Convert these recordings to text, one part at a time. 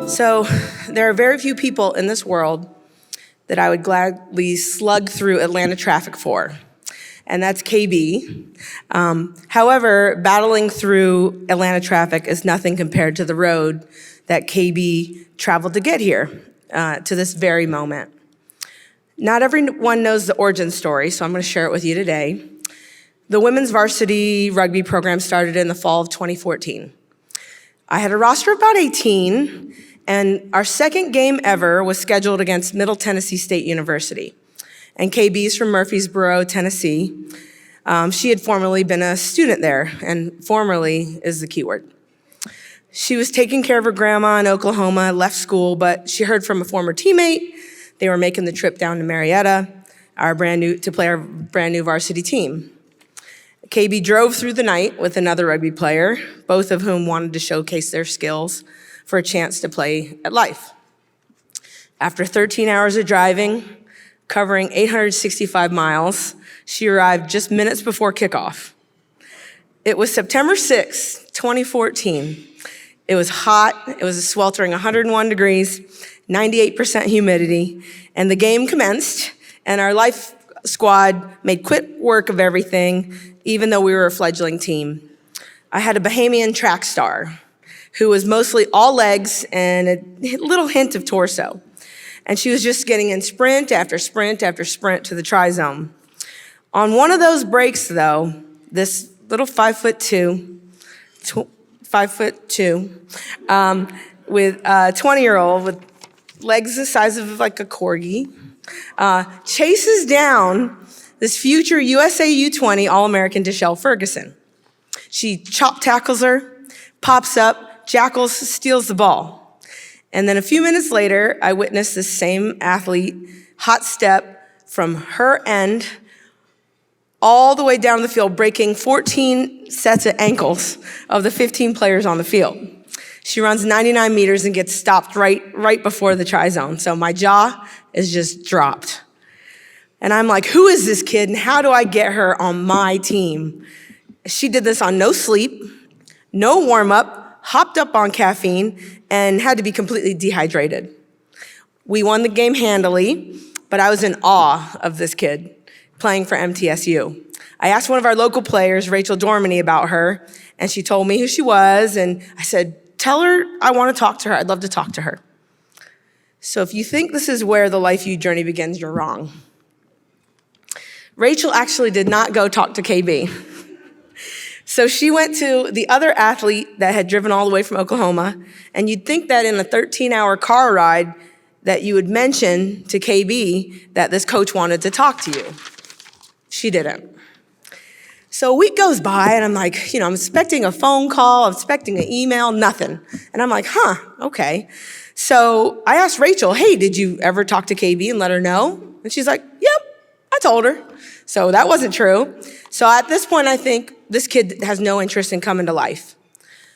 So there are very few people in this world that I would gladly slug through Atlanta traffic for, and that's KB. However, battling through Atlanta traffic is nothing compared to the road that KB traveled to get here, to this very moment. Not everyone knows the origin story, so I'm gonna share it with you today. The women's varsity rugby program started in the fall of 2014. I had a roster of about 18, and our second game ever was scheduled against Middle Tennessee State University. And KB's from Murfreesboro, Tennessee. She had formerly been a student there, and formerly is the key word. She was taking care of her grandma in Oklahoma, left school, but she heard from a former teammate. They were making the trip down to Marietta, to play our brand new varsity team. KB drove through the night with another rugby player, both of whom wanted to showcase their skills for a chance to play at Life. After 13 hours of driving, covering 865 miles, she arrived just minutes before kickoff. It was September 6th, 2014. It was hot, it was a sweltering 101 degrees, 98% humidity, and the game commenced, and our Life squad made quick work of everything, even though we were a fledgling team. I had a Bahamian track star who was mostly all legs and a little hint of torso. And she was just getting in sprint after sprint after sprint to the tri-zone. On one of those breaks though, this little 5'2", with a 20-year-old with legs the size of like a corgi, chases down this future USA U20 All-American Deshelle Ferguson. She chop tackles her, pops up, jackals, steals the ball. And then a few minutes later, I witnessed this same athlete hot step from her end all the way down the field, breaking 14 sets of ankles of the 15 players on the field. She runs 99 meters and gets stopped right before the tri-zone. So my jaw is just dropped. And I'm like, who is this kid and how do I get her on my team? She did this on no sleep, no warm-up, hopped up on caffeine, and had to be completely dehydrated. We won the game handily, but I was in awe of this kid playing for MTSU. I asked one of our local players, Rachel Dormany, about her, and she told me who she was, and I said, tell her I want to talk to her. I'd love to talk to her. So if you think this is where the Life U journey begins, you're wrong. Rachel actually did not go talk to KB. So she went to the other athlete that had driven all the way from Oklahoma, and you'd think that in a 13-hour car ride that you would mention to KB that this coach wanted to talk to you. She didn't. So a week goes by, and I'm like, I'm expecting a phone call, I'm expecting an email, nothing. And I'm like, okay. So I asked Rachel, hey, did you ever talk to KB and let her know? And she's like, yep, I told her. So that wasn't true. So at this point, I think this kid has no interest in coming to Life.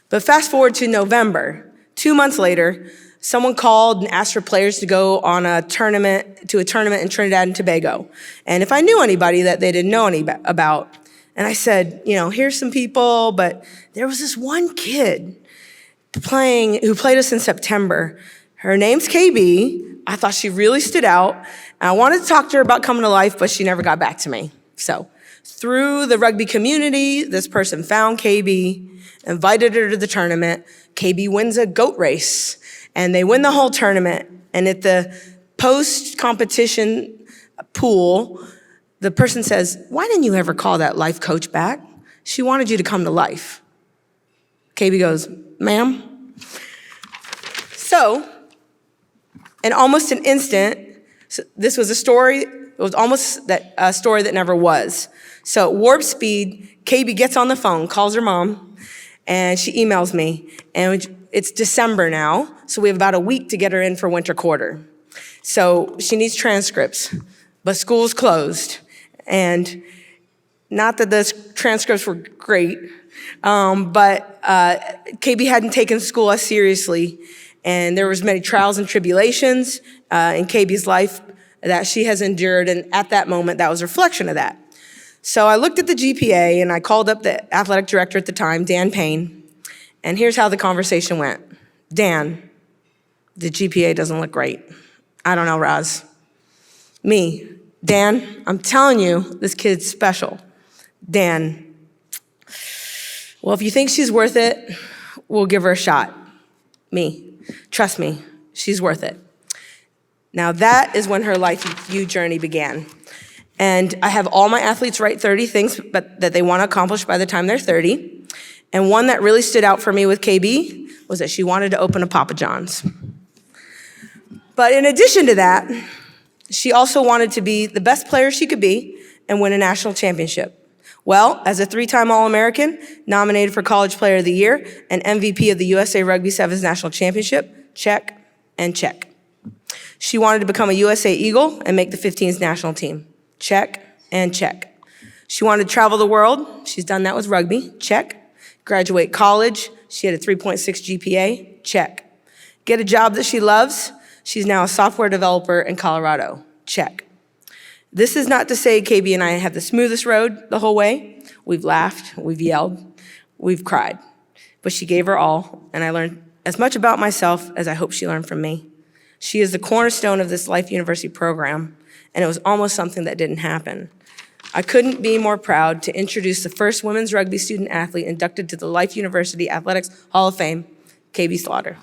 But fast forward to November, 2 months later, someone called and asked for players to go on a tournament in Trinidad and Tobago. And if I knew anybody that they didn't know about. And I said, here's some people, but there was this one kid who played us in September. Her name's KB. I thought she really stood out. And I wanted to talk to her about coming to Life, but she never got back to me. So through the rugby community, this person found KB, invited her to the tournament. KB wins a goat race, and they win the whole tournament. And at the post-competition pool, the person says, why didn't you ever call that Life coach back? She wanted you to come to Life. KB goes, ma'am. So, in almost an instant, this was a story, it was almost a story that never was. So at warp speed, KB gets on the phone, calls her mom, and she emails me. And it's December now, so we have about a week to get her in for winter quarter. So she needs transcripts, but school's closed. And not that the transcripts were great, but KB hadn't taken school as seriously, and there was many trials and tribulations in KB's life that she has endured, and at that moment, that was a reflection of that. So I looked at the GPA and I called up the athletic director at the time, Dan Payne, and here's how the conversation went. Dan, the GPA doesn't look great. I don't know, Roz. Me, Dan, I'm telling you, this kid's special. Dan, well, if you think she's worth it, we'll give her a shot. Me, trust me, she's worth it. Now that is when her Life U journey began. And I have all my athletes write 30 things that they want to accomplish by the time they're 30. And one that really stood out for me with KB was that she wanted to open a Papa John's. But in addition to that, she also wanted to be the best player she could be and win a national championship. Well, as a 3-time All-American, nominated for College Player of the Year, and MVP of the USA Rugby Sevens National Championship, check and check. She wanted to become a USA Eagle and make the 15s national team. Check and check. She wanted to travel the world. She's done that with rugby. Check. Graduate college. She had a 3.6 GPA. Check. Get a job that she loves. She's now a software developer in Colorado. Check. This is not to say KB and I have the smoothest road the whole way. We've laughed, we've yelled, we've cried. But she gave her all, and I learned as much about myself as I hope she learned from me. She is the cornerstone of this Life University program, and it was almost something that didn't happen. I couldn't be more proud to introduce the first women's rugby student athlete inducted to the Life University Athletics Hall of Fame, KB Slaughter.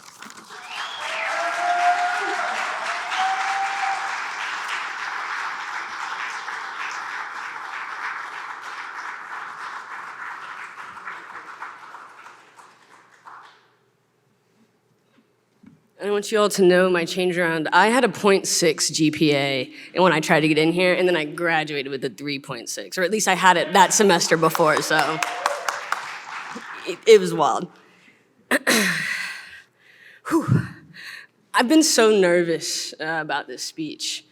I want you all to know my change around. I had a 0.6 GPA and when I tried to get in here, and then I graduated with a 3.6, or at least I had it that semester before, so it was wild. I've been so nervous about this speech.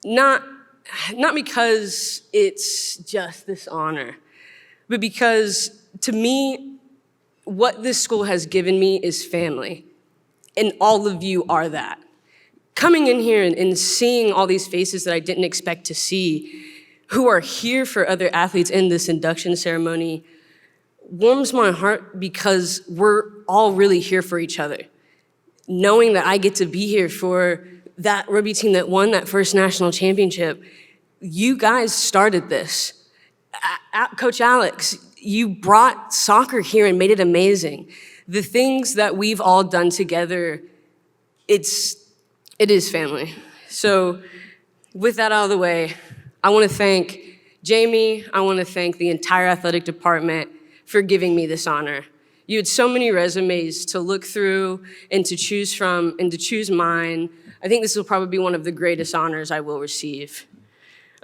Not because it's just this honor, but because to me, what this school has given me is family. And all of you are that. Coming in here and seeing all these faces that I didn't expect to see, who are here for other athletes in this induction ceremony, warms my heart because we're all really here for each other. Knowing that I get to be here for that rugby team that won that first national championship, you guys started this. Coach Alex, you brought soccer here and made it amazing. The things that we've all done together, it is family. So with that out of the way, I want to thank Jamie, I want to thank the entire athletic department for giving me this honor. You had so many resumes to look through and to choose from and to choose mine. I think this will probably be one of the greatest honors I will receive.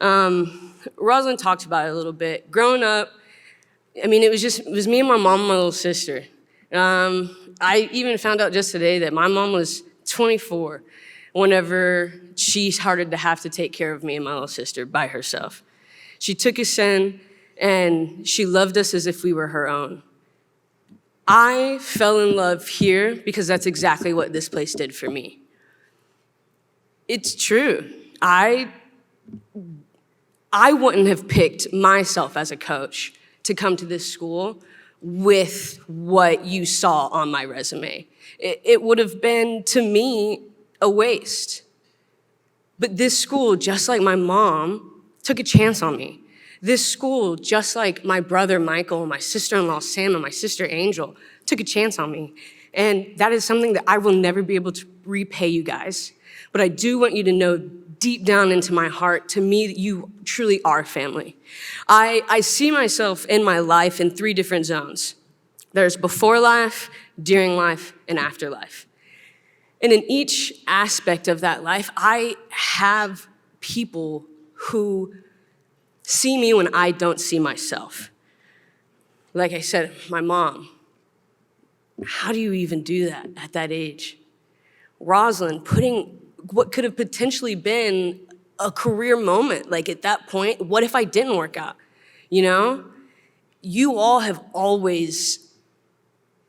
Rosalind talked about it a little bit. Growing up, I mean, it was me and my mom and my little sister. I even found out just today that my mom was 24 whenever she started to have to take care of me and my little sister by herself. She took us in and she loved us as if we were her own. I fell in love here because that's exactly what this place did for me. It's true. I wouldn't have picked myself as a coach to come to this school with what you saw on my resume. It would have been, to me, a waste. But this school, just like my mom, took a chance on me. This school, just like my brother Michael, my sister-in-law Sam, and my sister Angel, took a chance on me. And that is something that I will never be able to repay you guys. But I do want you to know deep down into my heart, to me, you truly are family. I see myself in my life in 3 different zones. There's before life, during life, and after life. And in each aspect of that life, I have people who see me when I don't see myself. Like I said, my mom. How do you even do that at that age? Rosalind, putting what could have potentially been a career moment, like at that point, what if I didn't work out, you know? You all have always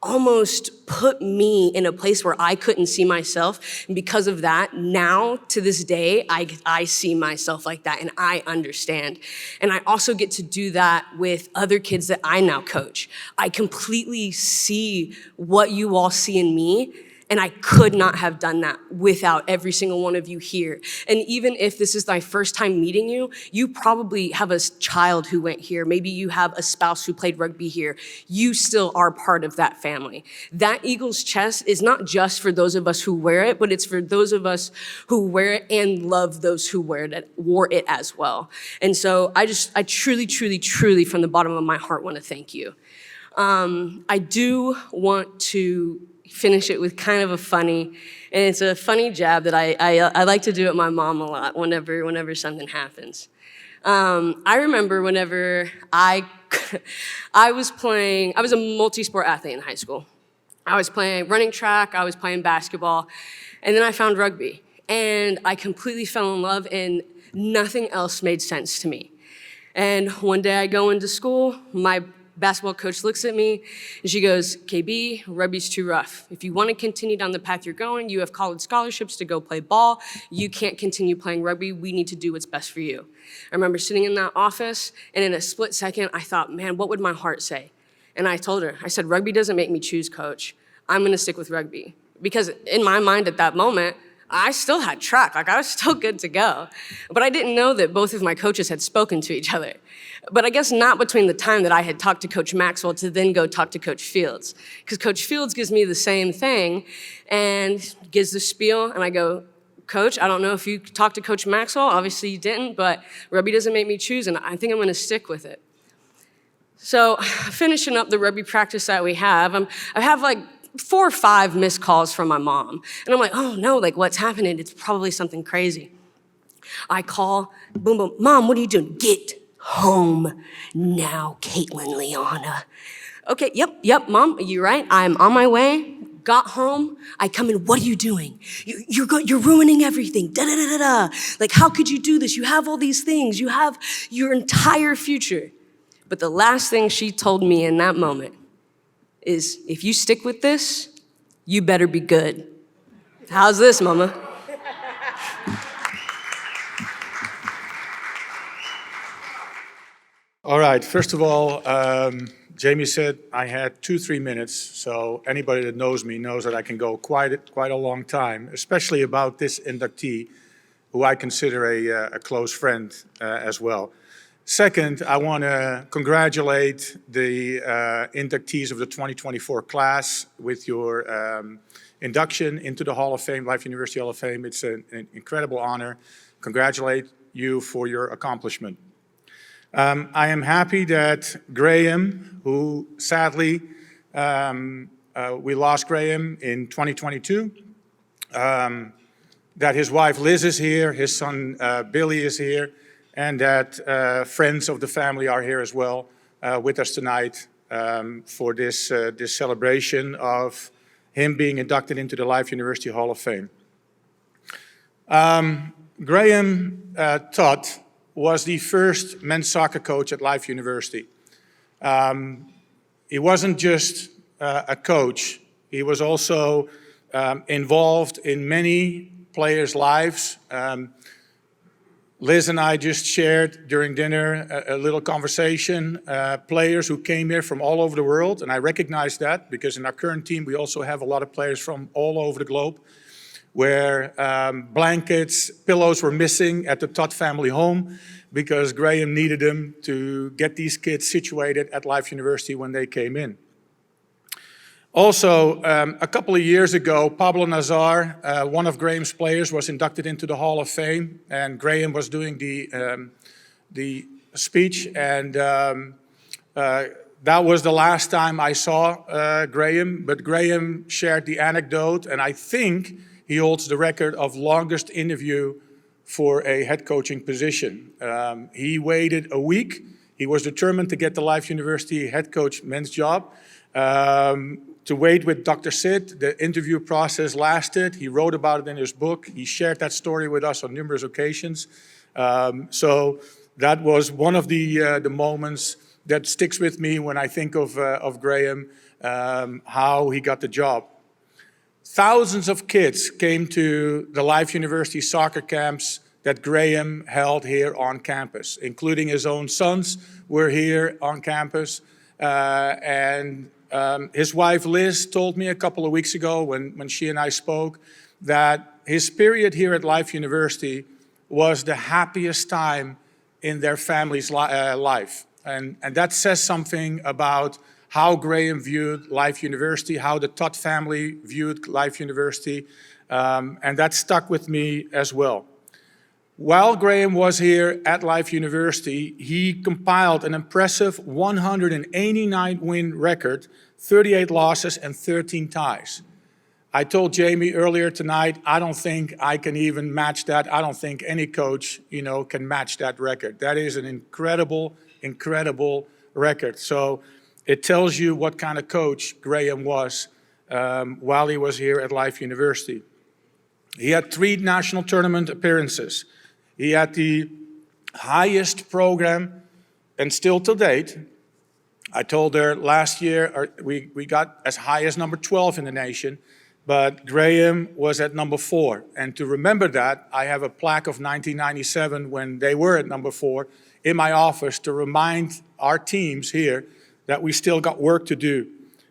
almost put me in a place where I couldn't see myself. And because of that, now to this day, I see myself like that and I understand. And I also get to do that with other kids that I now coach. I completely see what you all see in me. And I could not have done that without every single one of you here. And even if this is my first time meeting you, you probably have a child who went here. Maybe you have a spouse who played rugby here. You still are part of that family. That Eagles chest is not just for those of us who wear it, but it's for those of us who wear it and love those who wore it as well. And so I truly, truly, truly, from the bottom of my heart, want to thank you. I do want to finish it with kind of a funny, and it's a funny jab that I like to do at my mom a lot whenever something happens. I remember whenever I was a multi-sport athlete in high school. I was playing running track, I was playing basketball, and then I found rugby. And I completely fell in love and nothing else made sense to me. And one day I go into school, my basketball coach looks at me and she goes, KB, rugby's too rough. If you want to continue down the path you're going, you have college scholarships to go play ball. You can't continue playing rugby. We need to do what's best for you. I remember sitting in that office and in a split second, I thought, man, what would my heart say? And I told her, I said, rugby doesn't make me choose, coach. I'm going to stick with rugby. Because in my mind at that moment, I still had track, I was still good to go. But I didn't know that both of my coaches had spoken to each other. But I guess not between the time that I had talked to Coach Maxwell to then go talk to Coach Fields. Because Coach Fields gives me the same thing and gives the spiel, and I go, Coach, I don't know if you talked to Coach Maxwell, obviously you didn't, but rugby doesn't make me choose, and I think I'm gonna stick with it. So finishing up the rugby practice that we have, I have like 4 or 5 missed calls from my mom. And I'm like, oh no, like what's happening? It's probably something crazy. I call, boom, boom, Mom, what are you doing? Get home now, Caitlin Liana. Okay, yep, Mom, you're right. I'm on my way. Got home, I come in, what are you doing? You're ruining everything, da-da-da-da-da. Like, how could you do this? You have all these things. You have your entire future. But the last thing she told me in that moment is, if you stick with this, you better be good. How's this, Mama? All right, first of all, Jamie said I had 2-3 minutes, so anybody that knows me knows that I can go quite a long time, especially about this inductee, who I consider a close friend as well. Second, I want to congratulate the inductees of the 2024 class with your induction into the Hall of Fame, Life University Hall of Fame. It's an incredible honor. Congratulate you for your accomplishment. I am happy that Graham, who sadly, we lost Graham in 2022, that his wife Liz is here, his son Billy is here, and that friends of the family are here as well with us tonight for this celebration of him being inducted into the Life University Hall of Fame. Graham Todd was the first men's soccer coach at Life University. He wasn't just a coach, he was also involved in many players' lives. Liz and I just shared during dinner a little conversation, players who came here from all over the world, and I recognize that because in our current team we also have a lot of players from all over the globe, where blankets, pillows were missing at the Todd family home because Graham needed them to get these kids situated at Life University when they came in. Also, a couple of years ago, Pablo Nazar, one of Graham's players, was inducted into the Hall of Fame, and Graham was doing the speech, and that was the last time I saw Graham, but Graham shared the anecdote, and I think he holds the record of longest interview for a head coaching position. He waited a week. He was determined to get the Life University head coach men's job. To wait with Dr. Sid, the interview process lasted. He wrote about it in his book. He shared that story with us on numerous occasions. So that was one of the moments that sticks with me when I think of Graham, how he got the job. Thousands of kids came to the Life University soccer camps that Graham held here on campus, including his own sons were here on campus. His wife Liz told me a couple of weeks ago when she and I spoke that his period here at Life University was the happiest time in their family's life. And that says something about how Graham viewed Life University, how the Todd family viewed Life University, and that stuck with me as well. While Graham was here at Life University, he compiled an impressive 189-win record, 38 losses and 13 ties. I told Jamie earlier tonight, I don't think I can even match that. I don't think any coach, can match that record. That is an incredible, incredible record. So it tells you what kind of coach Graham was while he was here at Life University. He had 3 national tournament appearances. He had the highest program, and still to date, I told her last year we got as high as number 12 in the nation, but Graham was at number 4. And to remember that, I have a plaque of 1997 when they were at number 4 in my office to remind our teams here that we still got work to do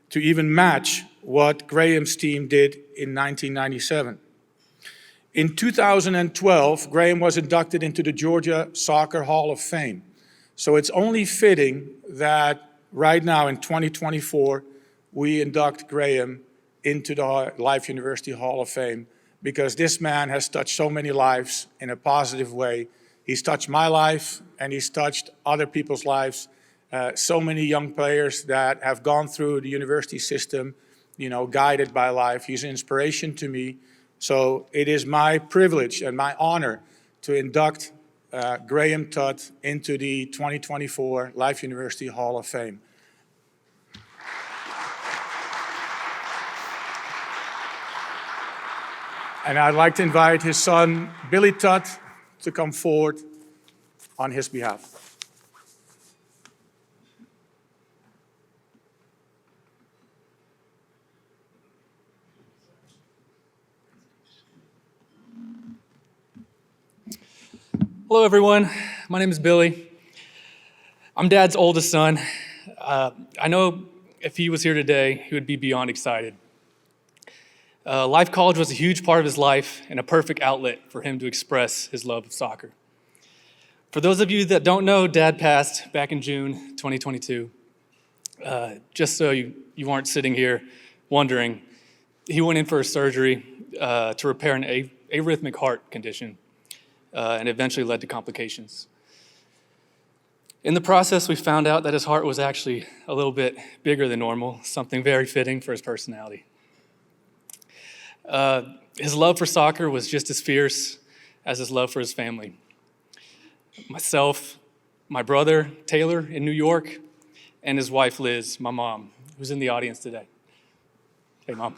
to even match what Graham's team did in 1997. In 2012, Graham was inducted into the Georgia Soccer Hall of Fame. So it's only fitting that right now in 2024, we induct Graham into the Life University Hall of Fame because this man has touched so many lives in a positive way. He's touched my life and he's touched other people's lives. So many young players that have gone through the university system, guided by Life. He's an inspiration to me. So it is my privilege and my honor to induct Graham Todd into the 2024 Life University Hall of Fame. And I'd like to invite his son, Billy Todd, to come forward on his behalf. Hello, everyone. My name is Billy. I'm Dad's oldest son. I know if he was here today, he would be beyond excited. Life College was a huge part of his life and a perfect outlet for him to express his love of soccer. For those of you that don't know, Dad passed back in June 2022. Just so you aren't sitting here wondering, he went in for a surgery to repair an arrhythmic heart condition. And eventually led to complications. In the process, we found out that his heart was actually a little bit bigger than normal, something very fitting for his personality. His love for soccer was just as fierce as his love for his family. Myself, my brother, Taylor, in New York, and his wife, Liz, my mom, who's in the audience today. Hey, Mom.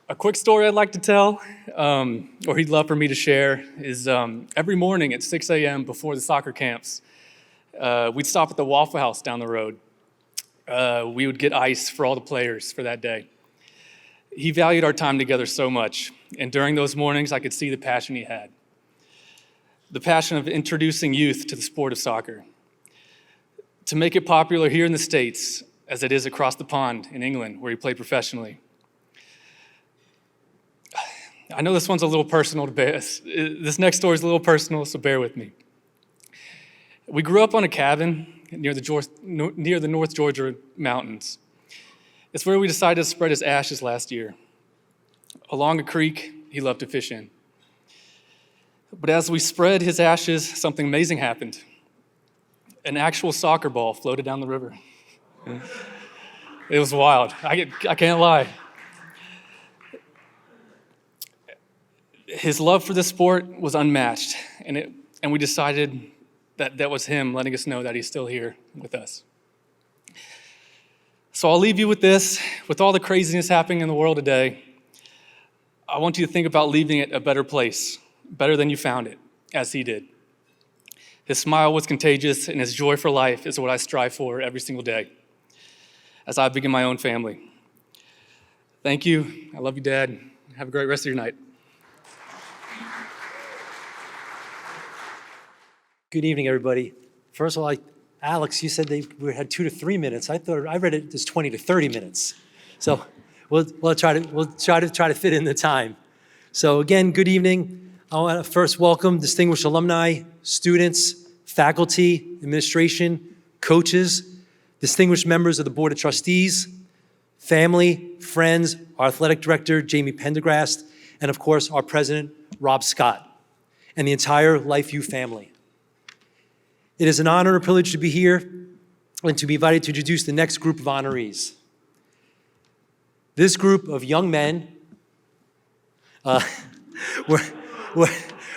A quick story I'd like to tell, or he'd love for me to share, is every morning at 6 a.m. before the soccer camps, we'd stop at the Waffle House down the road. We would get ice for all the players for that day. He valued our time together so much, and during those mornings, I could see the passion he had. The passion of introducing youth to the sport of soccer. To make it popular here in the States, as it is across the pond in England, where he played professionally. I know this one's a little personal to bear. This next story is a little personal, so bear with me. We grew up on a cabin near the North Georgia mountains. It's where we decided to spread his ashes last year. Along a creek he loved to fish in. But as we spread his ashes, something amazing happened. An actual soccer ball floated down the river. It was wild. I can't lie. His love for this sport was unmatched, and we decided that was him letting us know that he's still here with us. So I'll leave you with this. With all the craziness happening in the world today, I want you to think about leaving it a better place, better than you found it. as he did. His smile was contagious, and his joy for life is what I strive for every single day as I begin my own family. Thank you. I love you, Dad. Have a great rest of your night. Good evening, everybody. First of all, Alex, you said we had 2 to 3 minutes. I read it as 20 to 30 minutes. So we'll try to fit in the time. So again, good evening. I want to first welcome distinguished alumni, students, faculty, administration, coaches, distinguished members of the Board of Trustees, family, friends, our athletic director, Jamie Pendergrast, and of course, our president, Rob Scott, and the entire LifeU family. It is an honor and a privilege to be here and to be invited to introduce the next group of honorees. This group of young men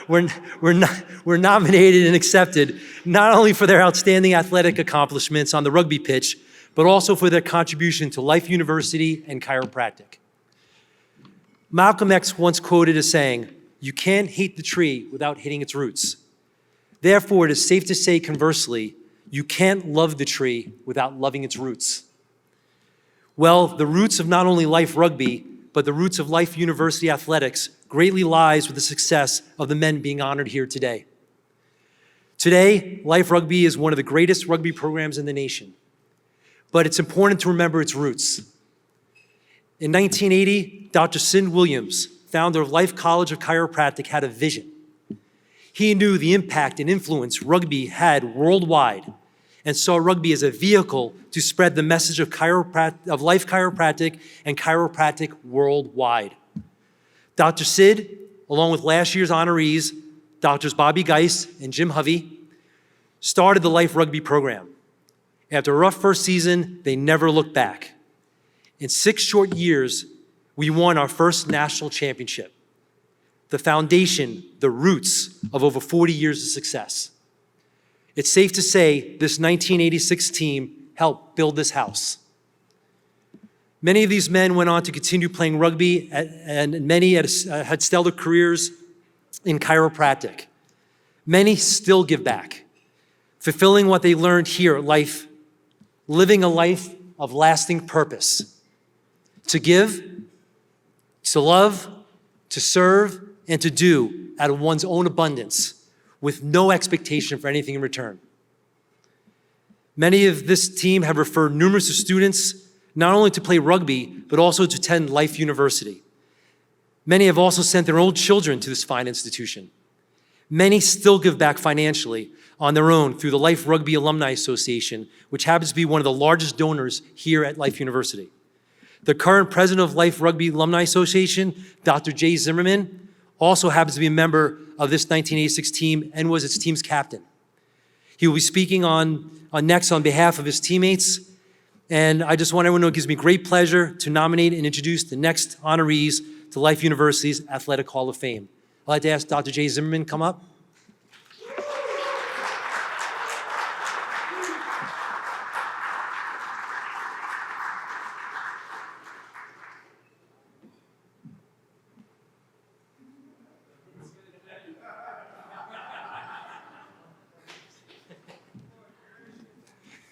were nominated and accepted not only for their outstanding athletic accomplishments on the rugby pitch, but also for their contribution to Life University and chiropractic. Malcolm X once quoted as saying, "You can't hate the tree without hitting its roots." Therefore, it is safe to say conversely, you can't love the tree without loving its roots. Well, the roots of not only Life Rugby, but the roots of Life University athletics greatly lies with the success of the men being honored here today. Today, Life Rugby is one of the greatest rugby programs in the nation, but it's important to remember its roots. In 1980, Dr. Sid Williams, founder of Life College of Chiropractic, had a vision. He knew the impact and influence rugby had worldwide and saw rugby as a vehicle to spread the message of Life Chiropractic and chiropractic worldwide. Dr. Sid, along with last year's honorees, Drs. Bobby Geis and Jim Hovey, started the Life Rugby program. After a rough first season, they never looked back. In 6 short years, we won our first national championship. The foundation, the roots of over 40 years of success. It's safe to say this 1986 team helped build this house. Many of these men went on to continue playing rugby, and many had stellar careers in chiropractic. Many still give back, fulfilling what they learned here at Life, living a life of lasting purpose. To give, to love, to serve, and to do out of one's own abundance with no expectation for anything in return. Many of this team have referred numerous students not only to play rugby, but also to attend Life University. Many have also sent their own children to this fine institution. Many still give back financially on their own through the Life Rugby Alumni Association, which happens to be one of the largest donors here at Life University. The current president of Life Rugby Alumni Association, Dr. Jay Zimmerman, also happens to be a member of this 1986 team and was its team's captain. He will be speaking next on behalf of his teammates, and I just want everyone to know it gives me great pleasure to nominate and introduce the next honorees to Life University's Athletic Hall of Fame. I'd like to ask Dr. Jay Zimmerman to come up.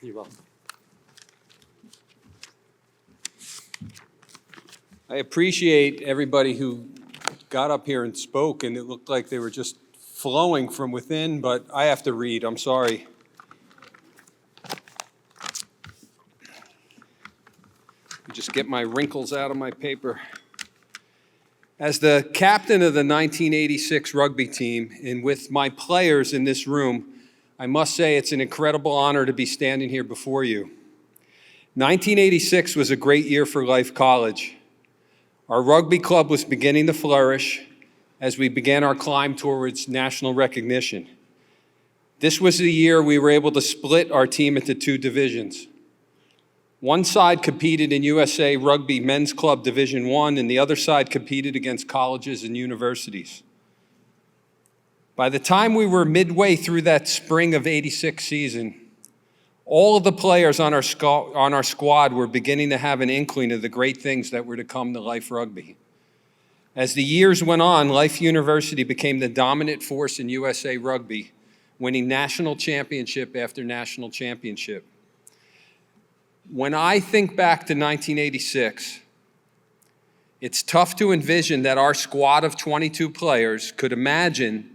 You're welcome. I appreciate everybody who got up here and spoke, and it looked like they were just flowing from within, but I have to read, I'm sorry. Just get my wrinkles out of my paper. As the captain of the 1986 rugby team, and with my players in this room, I must say it's an incredible honor to be standing here before you. 1986 was a great year for Life College. Our rugby club was beginning to flourish as we began our climb towards national recognition. This was the year we were able to split our team into 2 divisions. One side competed in USA Rugby Men's Club Division I, and the other side competed against colleges and universities. By the time we were midway through that spring of '86 season, all of the players on our squad were beginning to have an inkling of the great things that were to come to Life Rugby. As the years went on, Life University became the dominant force in USA Rugby, winning national championship after national championship. When I think back to 1986, it's tough to envision that our squad of 22 players could imagine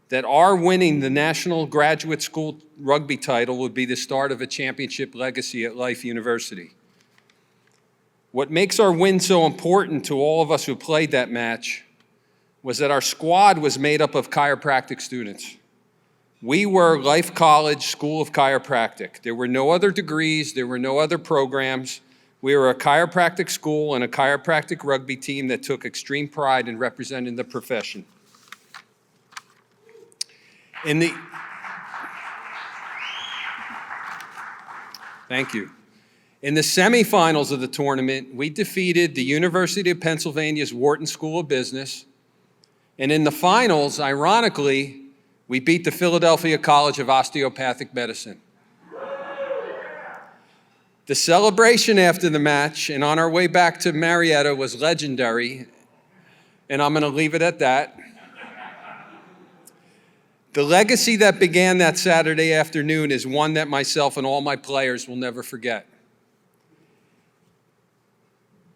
that our winning the National Graduate School Rugby title would be the start of a championship legacy at Life University. What makes our win so important to all of us who played that match was that our squad was made up of chiropractic students. We were Life College School of Chiropractic. There were no other degrees, there were no other programs. We were a chiropractic school and a chiropractic rugby team that took extreme pride in representing the profession. Thank you. In the semifinals of the tournament, we defeated the University of Pennsylvania's Wharton School of Business. And in the finals, ironically, we beat the Philadelphia College of Osteopathic Medicine. The celebration after the match and on our way back to Marietta was legendary, and I'm going to leave it at that. The legacy that began that Saturday afternoon is one that myself and all my players will never forget.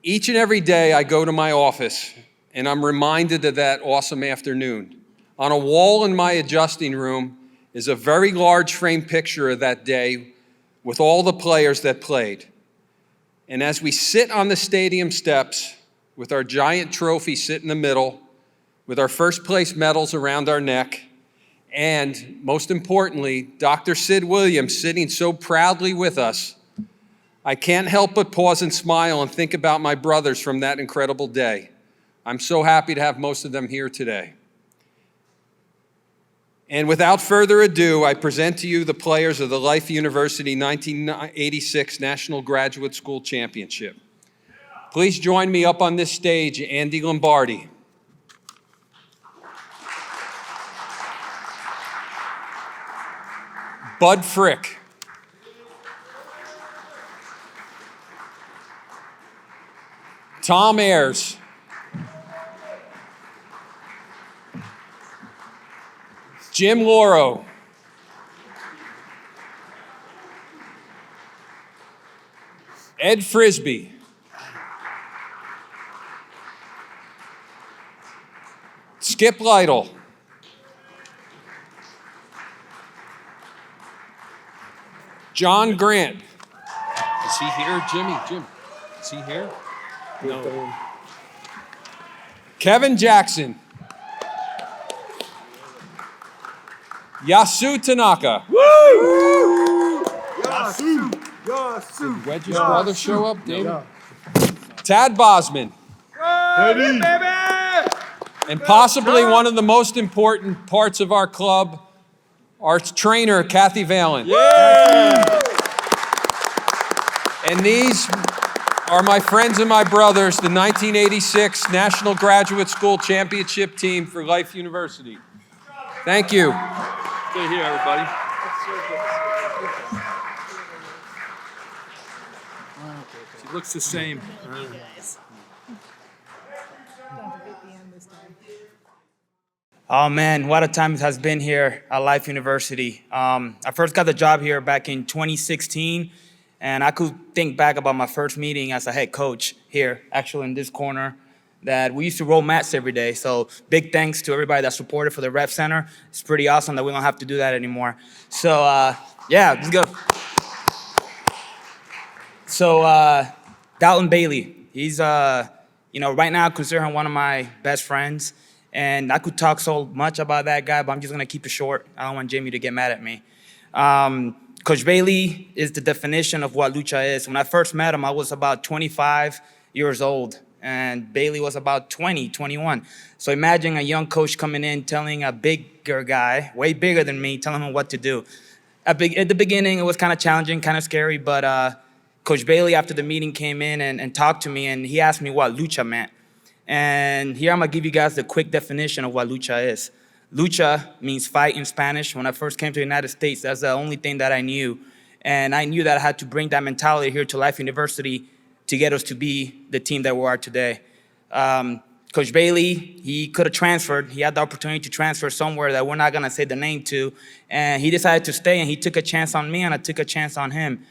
Each and every day I go to my office and I'm reminded of that awesome afternoon. On a wall in my adjusting room is a very large frame picture of that day with all the players that played. And as we sit on the stadium steps with our giant trophy sit in the middle, with our first place medals around our neck, and most importantly, Dr. Sid Williams sitting so proudly with us, I can't help but pause and smile and think about my brothers from that incredible day. I'm so happy to have most of them here today. And without further ado, I present to you the players of the Life University 1986 National Graduate School Championship. Please join me up on this stage, Andy Lombardi. Bud Frick. Tom Ayers. Jim Loro. Ed Frisbee. Skip Lytle. John Grant. Is he here, Jimmy? Jim, is he here? No. Kevin Jackson. Yasu Tanaka. Woo! Yasu! Did Wedge's brother show up, David? Tad Bosman. And possibly one of the most important parts of our club, our trainer, Kathy Valen. And these are my friends and my brothers, the 1986 National Graduate School Championship team for Life University. Thank you. Stay here, everybody. She looks the same. Oh man, what a time it has been here at Life University. I first got the job here back in 2016, and I could think back about my first meeting as a head coach here, actually in this corner, that we used to roll mats every day. So big thanks to everybody that supported for the Rep Center. It's pretty awesome that we don't have to do that anymore. So yeah, let's go. So Dalton Bailey, he's right now I consider him one of my best friends. And I could talk so much about that guy, but I'm just gonna keep it short. I don't want Jamie to get mad at me. Coach Bailey is the definition of what lucha is. When I first met him, I was about 25 years old, and Bailey was about 20, 21. So imagine a young coach coming in, telling a bigger guy, way bigger than me, telling him what to do. At the beginning, it was kind of challenging, kind of scary, but Coach Bailey, after the meeting, came in and talked to me, and he asked me what lucha meant. And here I'm gonna give you guys the quick definition of what lucha is. Lucha means fight in Spanish. When I first came to the United States, that's the only thing that I knew. And I knew that I had to bring that mentality here to Life University to get us to be the team that we are today. Coach Bailey, he could have transferred. He had the opportunity to transfer somewhere that we're not gonna say the name to, and he decided to stay, and he took a chance on me, and I took a chance on him.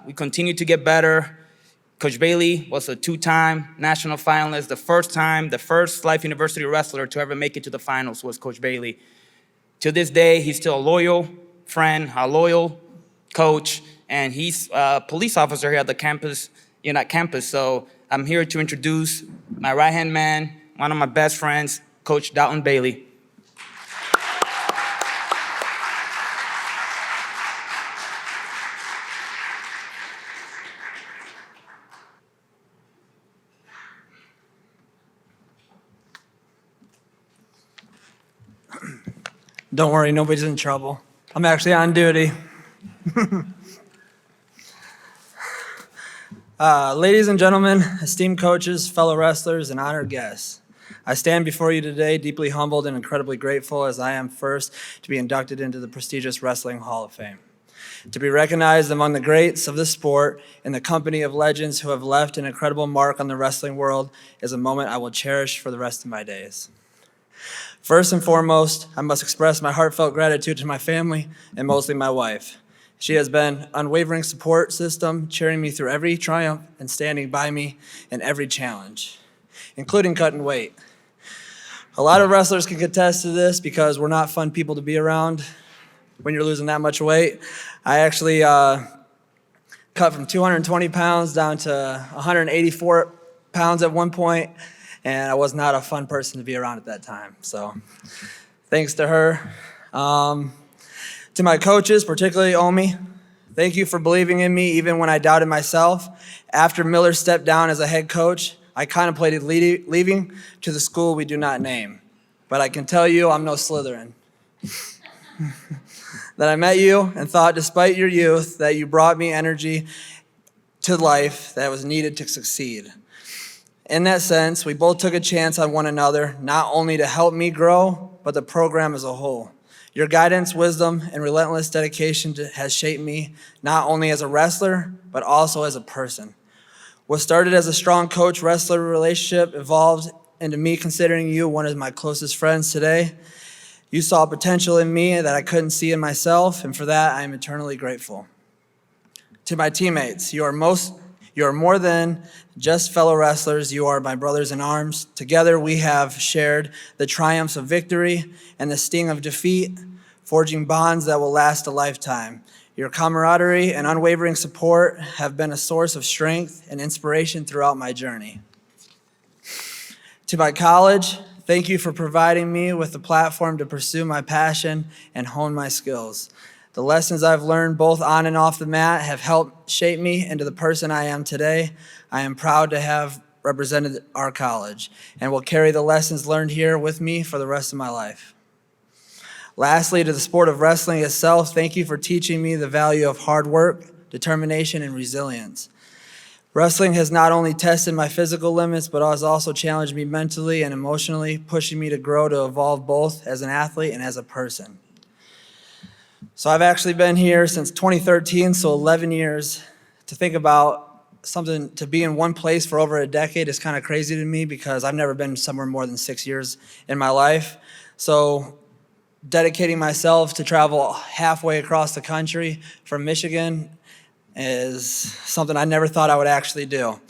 We continued to get better. Coach Bailey was a two-time national finalist. The first Life University wrestler to ever make it to the finals was Coach Bailey. To this day, he's still a loyal friend, a loyal coach, and he's a police officer here at the campus, So I'm here to introduce my right-hand man, one of my best friends, Coach Dalton Bailey. Don't worry, nobody's in trouble. I'm actually on duty. Ladies and gentlemen, esteemed coaches, fellow wrestlers, and honored guests, I stand before you today deeply humbled and incredibly grateful as I am first to be inducted into the prestigious Wrestling Hall of Fame. To be recognized among the greats of the sport in the company of legends who have left an incredible mark on the wrestling world is a moment I will cherish for the rest of my days. First and foremost, I must express my heartfelt gratitude to my family and mostly my wife. She has been an unwavering support system, cheering me through every triumph and standing by me in every challenge, including cutting weight. A lot of wrestlers can contest to this because we're not fun people to be around when you're losing that much weight. I actually cut from 220 pounds down to 184 pounds at one point, and I was not a fun person to be around at that time. So thanks to her. To my coaches, particularly Omi, thank you for believing in me even when I doubted myself. After Miller stepped down as a head coach, I contemplated leaving to the school we do not name. But I can tell you I'm no Slytherin. That I met you and thought, despite your youth, that you brought me energy to life that was needed to succeed. In that sense, we both took a chance on one another, not only to help me grow, but the program as a whole. Your guidance, wisdom, and relentless dedication has shaped me, not only as a wrestler, but also as a person. What started as a strong coach-wrestler relationship evolved into me considering you one of my closest friends today. You saw potential in me that I couldn't see in myself, and for that, I am eternally grateful. To my teammates, you are more than just fellow wrestlers. You are my brothers in arms. Together, we have shared the triumphs of victory and the sting of defeat, forging bonds that will last a lifetime. Your camaraderie and unwavering support have been a source of strength and inspiration throughout my journey. To my college, thank you for providing me with the platform to pursue my passion and hone my skills. The lessons I've learned both on and off the mat have helped shape me into the person I am today. I am proud to have represented our college and will carry the lessons learned here with me for the rest of my life. Lastly, to the sport of wrestling itself, thank you for teaching me the value of hard work, determination, and resilience. Wrestling has not only tested my physical limits, but has also challenged me mentally and emotionally, pushing me to grow to evolve both as an athlete and as a person. So I've actually been here since 2013, so 11 years. To think about something, to be in one place for over a decade is kind of crazy to me because I've never been somewhere more than 6 years in my life. So dedicating myself to travel halfway across the country from Michigan is something I never thought I would actually do.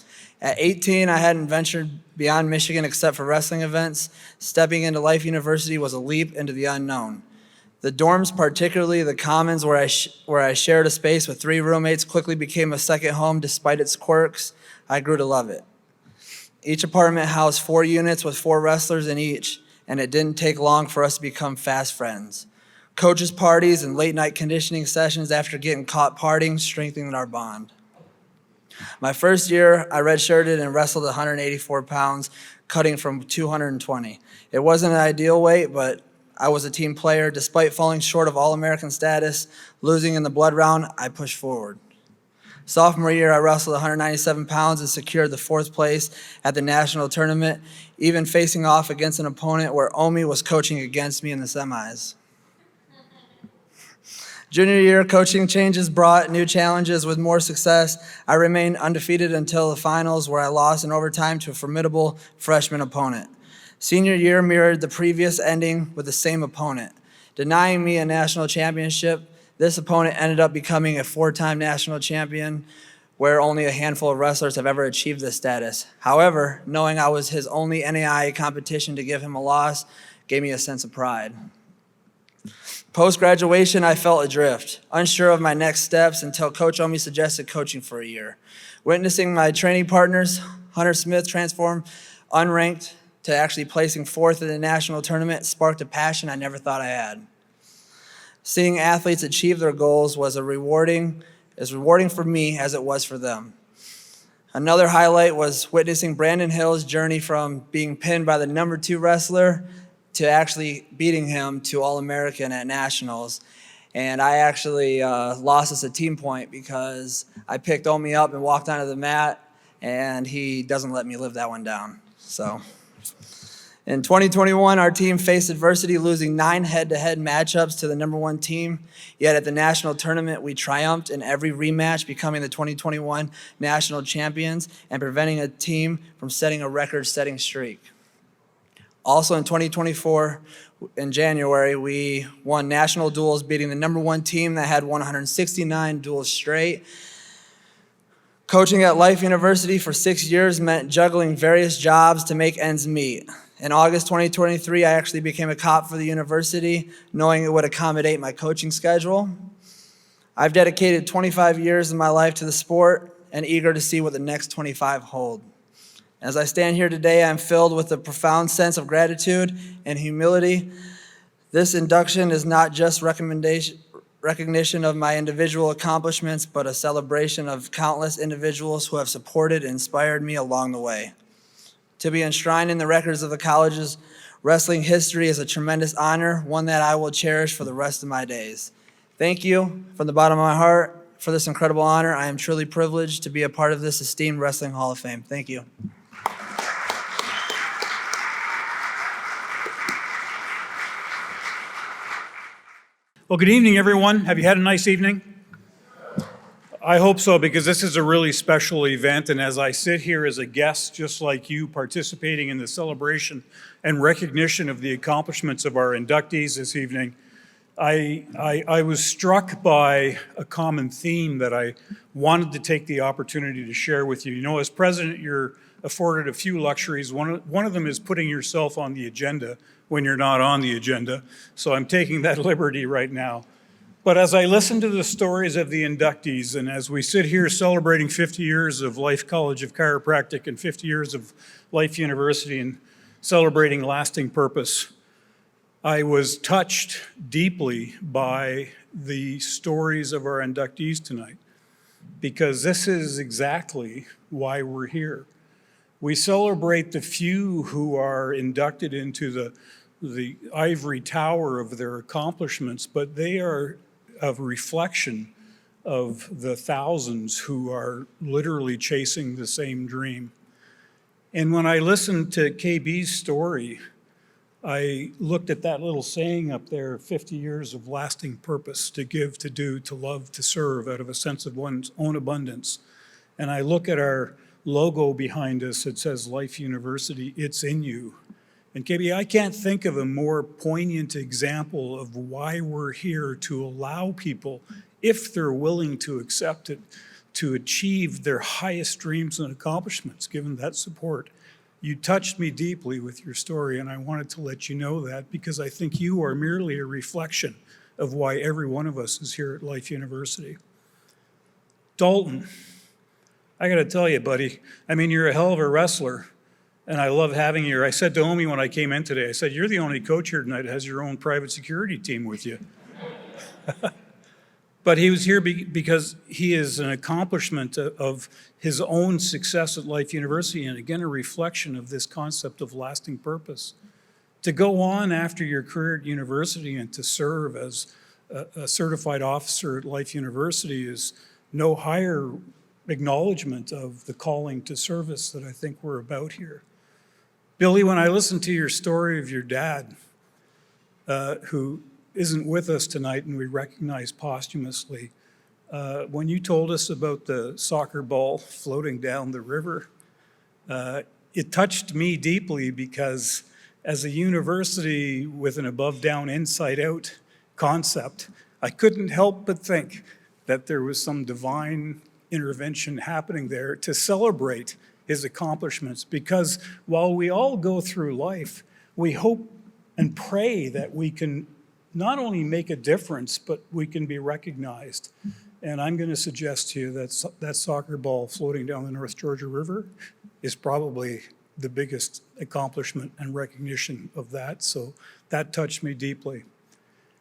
At 18, I hadn't ventured beyond Michigan except for wrestling events. Stepping into Life University was a leap into the unknown. The dorms, particularly the Commons, where I shared a space with 3 roommates, quickly became a second home despite its quirks. I grew to love it. Each apartment housed 4 units with 4 wrestlers in each, and it didn't take long for us to become fast friends. Coaches' parties and late-night conditioning sessions after getting caught partying strengthened our bond. My first year, I redshirted and wrestled 184 pounds, cutting from 220. It wasn't an ideal weight, but I was a team player. Despite falling short of All-American status, losing in the blood round, I pushed forward. Sophomore year, I wrestled 197 pounds and secured the 4th place at the national tournament, even facing off against an opponent where Omi was coaching against me in the semis. Junior year, coaching changes brought new challenges with more success. I remained undefeated until the finals, where I lost in overtime to a formidable freshman opponent. Senior year mirrored the previous ending with the same opponent. Denying me a national championship, this opponent ended up becoming a 4-time national champion, where only a handful of wrestlers have ever achieved this status. However, knowing I was his only NAIA competition to give him a loss gave me a sense of pride. Post-graduation, I felt adrift, unsure of my next steps until Coach Omi suggested coaching for a year. Witnessing my training partners, Hunter Smith, transform unranked to actually placing 4th in the national tournament sparked a passion I never thought I had. Seeing athletes achieve their goals was rewarding for me as it was for them. Another highlight was witnessing Brandon Hill's journey from being pinned by the number 2 wrestler to actually beating him to All-American at Nationals. And I actually lost as a team point because I picked Omi up and walked onto the mat, and he doesn't let me live that one down. So, in 2021, our team faced adversity, losing 9 head-to-head matchups to the number 1 team. Yet at the national tournament, we triumphed in every rematch, becoming the 2021 national champions and preventing a team from setting a record-setting streak. Also in 2024, in January, we won national duels, beating the number 1 team that had 169 duels straight. Coaching at Life University for 6 years meant juggling various jobs to make ends meet. In August 2023, I actually became a cop for the university, knowing it would accommodate my coaching schedule. I've dedicated 25 years of my life to the sport and eager to see what the next 25 hold. As I stand here today, I'm filled with a profound sense of gratitude and humility. This induction is not just recognition of my individual accomplishments, but a celebration of countless individuals who have supported and inspired me along the way. To be enshrined in the records of the college's wrestling history is a tremendous honor, one that I will cherish for the rest of my days. Thank you from the bottom of my heart for this incredible honor. I am truly privileged to be a part of this esteemed Wrestling Hall of Fame. Thank you. Well, good evening, everyone. Have you had a nice evening? I hope so, because this is a really special event, and as I sit here as a guest, just like you, participating in the celebration and recognition of the accomplishments of our inductees this evening, I was struck by a common theme that I wanted to take the opportunity to share with you. You know, as president, you're afforded a few luxuries. One of them is putting yourself on the agenda when you're not on the agenda. So I'm taking that liberty right now. But as I listen to the stories of the inductees, and as we sit here celebrating 50 years of Life College of Chiropractic and 50 years of Life University and celebrating lasting purpose, I was touched deeply by the stories of our inductees tonight, because this is exactly why we're here. We celebrate the few who are inducted into the ivory tower of their accomplishments, but they are a reflection of the thousands who are literally chasing the same dream. And when I listened to KB's story, I looked at that little saying up there, 50 years of lasting purpose, to give, to do, to love, to serve out of a sense of one's own abundance. And I look at our logo behind us, it says Life University, it's in you. And KB, I can't think of a more poignant example of why we're here, to allow people, if they're willing to accept it, to achieve their highest dreams and accomplishments, given that support. You touched me deeply with your story, and I wanted to let you know that, because I think you are merely a reflection of why every one of us is here at Life University. Dalton, I gotta tell you, buddy, I mean, you're a hell of a wrestler, and I love having you here. I said to Omi when I came in today, I said, you're the only coach here tonight that has your own private security team with you. But he was here because he is an accomplishment of his own success at Life University, and again, a reflection of this concept of lasting purpose. To go on after your career at university and to serve as a certified officer at Life University is no higher acknowledgement of the calling to service that I think we're about here. Billy, when I listened to your story of your dad, who isn't with us tonight and we recognize posthumously, when you told us about the soccer ball floating down the river, it touched me deeply because as a university with an above-down, inside-out concept, I couldn't help but think that there was some divine intervention happening there to celebrate his accomplishments. Because while we all go through life, we hope and pray that we can not only make a difference, but we can be recognized. And I'm going to suggest to you that that soccer ball floating down the North Georgia River is probably the biggest accomplishment and recognition of that. So that touched me deeply.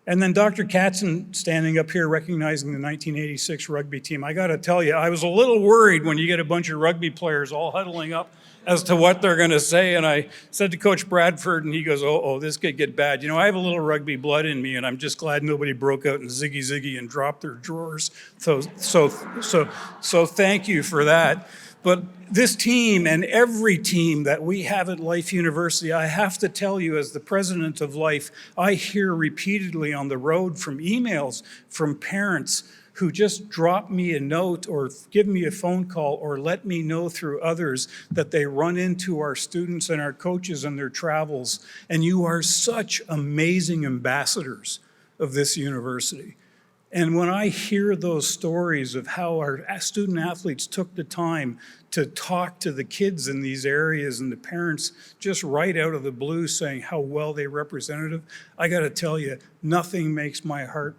And then Dr. Katzen standing up here recognizing the 1986 rugby team. I got to tell you, I was a little worried when you get a bunch of rugby players all huddling up as to what they're going to say. And I said to Coach Bradford, and he goes, oh, this could get bad. You know, I have a little rugby blood in me, and I'm just glad nobody broke out in ziggy and dropped their drawers. So thank you for that. But this team and every team that we have at Life University, I have to tell you, as the president of Life, I hear repeatedly on the road from emails from parents who just drop me a note or give me a phone call or let me know through others that they run into our students and our coaches on their travels. And you are such amazing ambassadors of this university. And when I hear those stories of how our student athletes took the time to talk to the kids in these areas and the parents just right out of the blue saying how well they represented, I got to tell you, nothing makes my heart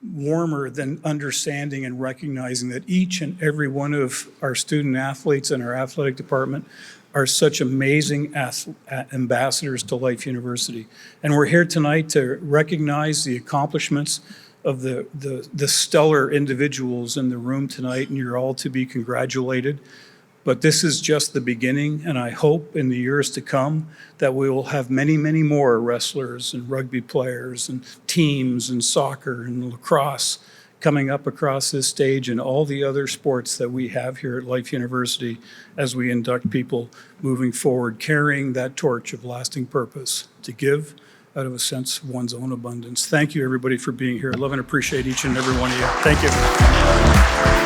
warmer than understanding and recognizing that each and every one of our student athletes in our athletic department are such amazing ambassadors to Life University. And we're here tonight to recognize the accomplishments of the stellar individuals in the room tonight, and you're all to be congratulated. But this is just the beginning, and I hope in the years to come that we will have many, many more wrestlers and rugby players and teams and soccer and lacrosse coming up across this stage and all the other sports that we have here at Life University as we induct people moving forward, carrying that torch of lasting purpose to give out of a sense of one's own abundance. Thank you, everybody, for being here. I love and appreciate each and every one of you. Thank you.